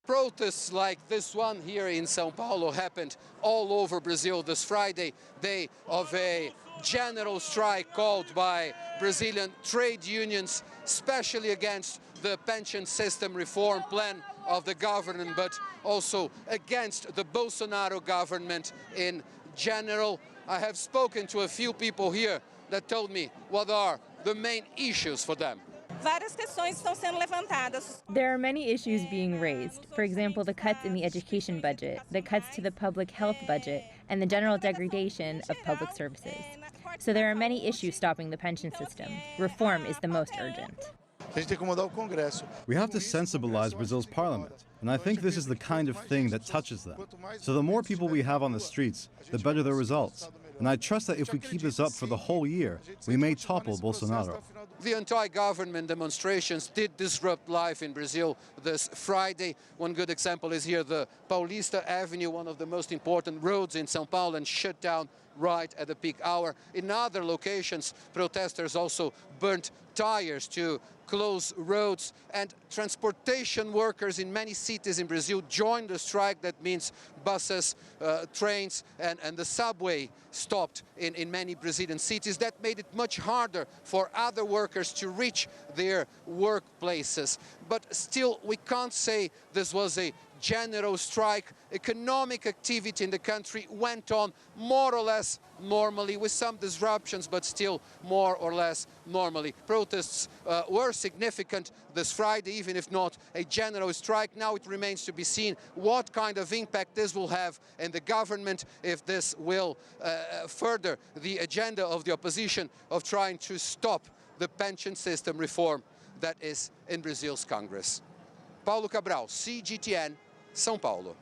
Protests like this one here in São Paulo happened all over Brazil this Friday, day of a general strike called by Brazilian trade unions, especially against the pension system reform plan of the government, but also against the Bolsonaro government in general. I have spoken to a few people here that told me what are the main issues for them. Várias questões estão sendo levantadas. There are many issues being raised. For example, the cuts in the education budget, the cuts to the public health budget, and the general degradation of public services. So there are many issues stopping the pension system. Reform is the most urgent. We have to sensibilize Brazil's parliament, and I think this is the kind of thing that touches them. So the more people we have on the streets, the better the results. And I trust that if we keep this up for the whole year, we may topple Bolsonaro. The anti-government demonstrations did disrupt life in Brazil this Friday. One good example is here, the Paulista Avenue, one of the most important roads in São Paulo, and shut down right at the peak hour. In other locations, protesters also burnt tires to close roads, and transportation workers in many cities in Brazil joined the strike. That means buses, trains, and the subway stopped in many Brazilian cities. That made it much harder for other workers to reach their workplaces. But still, we can't say this was a general strike. Economic activity in the country went on more or less normally, with some disruptions, but still more or less normally. Protests were significant this Friday, even if not a general strike. Now it remains to be seen what kind of impact this will have in the government, if this will further the agenda of the opposition of trying to stop the pension system reform that is in Brazil's Congress. Paulo Cabral, CGTN, São Paulo.